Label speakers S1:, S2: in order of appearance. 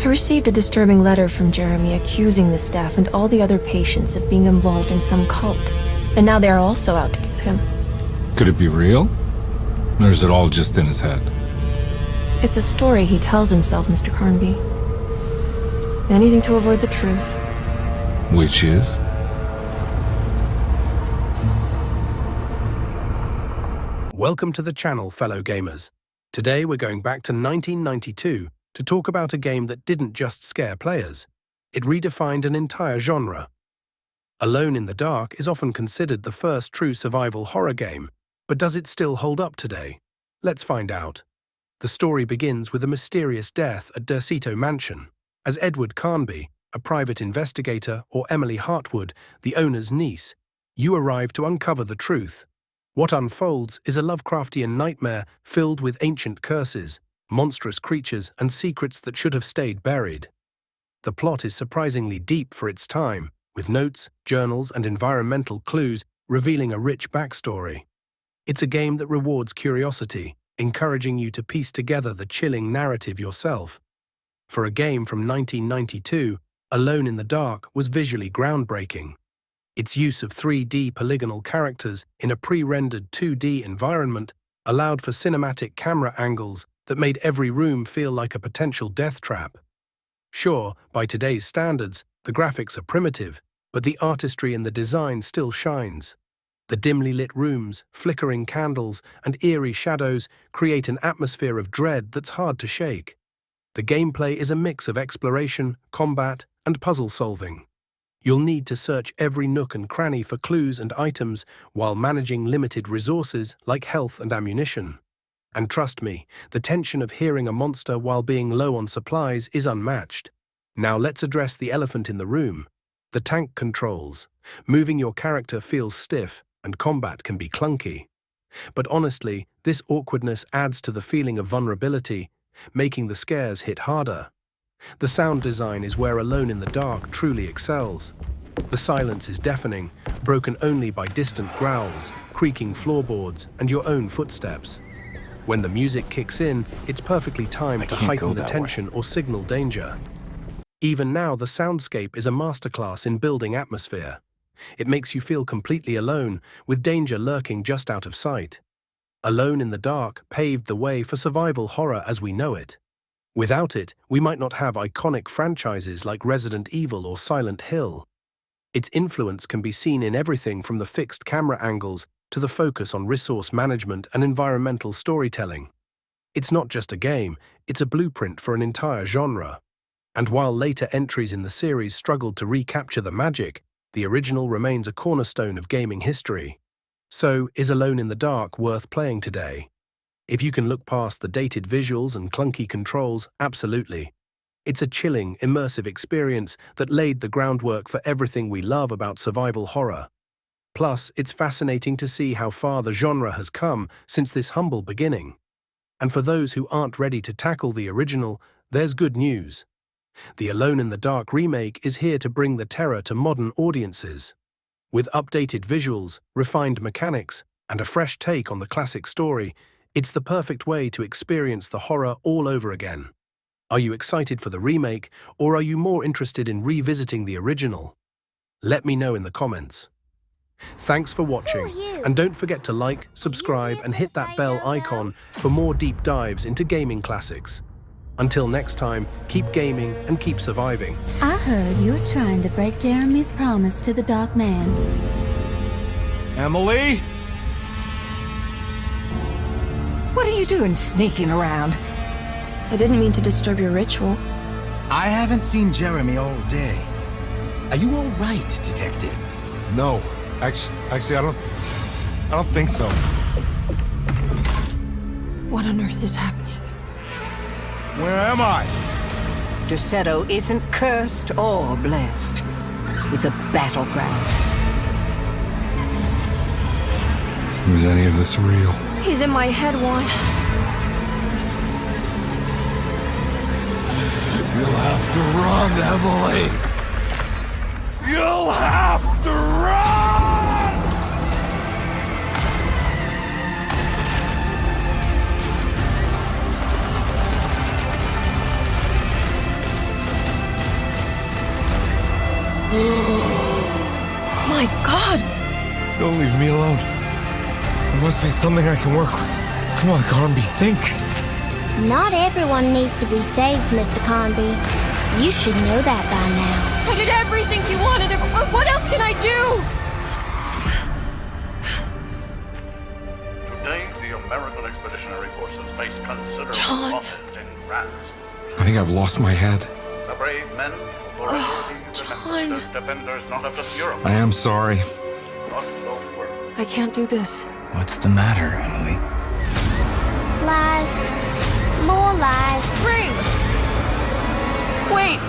S1: received a disturbing letter from Jeremy accusing the staff and all the other patients of being involved in some cult. And now they are also out to get him.
S2: Could it be real? Or is it all just in his head?
S1: It's a story he tells himself, Mr. Carnby. Anything to avoid the truth.
S2: Which is?
S3: Welcome to the channel, fellow gamers. Today we're going back to 1992 to talk about a game that didn't just scare players. It redefined an entire genre. Alone in the Dark is often considered the first true survival horror game, but does it still hold up today? Let's find out. The story begins with a mysterious death at Derceto Mansion. As Edward Carnby, a private investigator, or Emily Hartwood, the owner's niece, you arrive to uncover the truth. What unfolds is a Lovecraftian nightmare filled with ancient curses, monstrous creatures, and secrets that should have stayed buried. The plot is surprisingly deep for its time, with notes, journals, and environmental clues revealing a rich backstory. It's a game that rewards curiosity, encouraging you to piece together the chilling narrative yourself. For a game from 1992, Alone in the Dark was visually groundbreaking. Its use of 3D polygonal characters in a pre-rendered 2D environment allowed for cinematic camera angles that made every room feel like a potential death trap. Sure, by today's standards, the graphics are primitive, but the artistry in the design still shines. The dimly lit rooms, flickering candles, and eerie shadows create an atmosphere of dread that's hard to shake. The gameplay is a mix of exploration, combat, and puzzle solving. You'll need to search every nook and cranny for clues and items while managing limited resources like health and ammunition. And trust me, the tension of hearing a monster while being low on supplies is unmatched. Now let's address the elephant in the room. The tank controls. Moving your character feels stiff, and combat can be clunky. But honestly, this awkwardness adds to the feeling of vulnerability, making the scares hit harder. The sound design is where Alone in the Dark truly excels. The silence is deafening, broken only by distant growls, creaking floorboards, and your own footsteps. When the music kicks in, it's perfectly timed to heighten the tension or signal danger. Even now, the soundscape is a masterclass in building atmosphere. It makes you feel completely alone, with danger lurking just out of sight. Alone in the Dark paved the way for survival horror as we know it. Without it, we might not have iconic franchises like Resident Evil or Silent Hill. Its influence can be seen in everything from the fixed camera angles to the focus on resource management and environmental storytelling. It's not just a game, it's a blueprint for an entire genre. And while later entries in the series struggled to recapture the magic, the original remains a cornerstone of gaming history. So, is Alone in the Dark worth playing today? If you can look past the dated visuals and clunky controls, absolutely. It's a chilling, immersive experience that laid the groundwork for everything we love about survival horror. Plus, it's fascinating to see how far the genre has come since this humble beginning. And for those who aren't ready to tackle the original, there's good news. The Alone in the Dark remake is here to bring the terror to modern audiences. With updated visuals, refined mechanics, and a fresh take on the classic story, it's the perfect way to experience the horror all over again. Are you excited for the remake, or are you more interested in revisiting the original? Let me know in the comments. Thanks for watching, and don't forget to like, subscribe, and hit that bell icon for more deep dives into gaming classics. Until next time, keep gaming and keep surviving.
S4: I heard you're trying to break Jeremy's promise to the Dark Man.
S5: Emily?
S6: What are you doing sneaking around?
S1: I didn't mean to disturb your ritual.
S7: I haven't seen Jeremy all day. Are you all right, Detective?
S2: No. Actually, I don't think so.
S1: What on earth is happening?
S5: Where am I?
S6: Derceto isn't cursed or blessed. It's a battleground.
S2: Was any of this real?
S1: He's in my head, Juan.
S5: You'll have to run, Emily! You'll have to run!
S1: God!
S5: Don't leave me alone. There must be something I can work with. Come on, Carnby, think.
S8: Not everyone needs to be saved, Mr. Carnby. You should know that by now.
S1: I did everything you wanted. What else can I do?
S9: Today, the American Expeditionary Forces face considerable
S1: John.
S9: losses in France.
S5: I think I've lost my head.
S9: The brave men who were
S1: John.
S9: as defenders not of just Europe,
S5: I am sorry.
S9: not the world.
S1: I can't do this.
S7: What's the matter, Emily?
S8: Lies. More lies.
S1: Ring! Wait!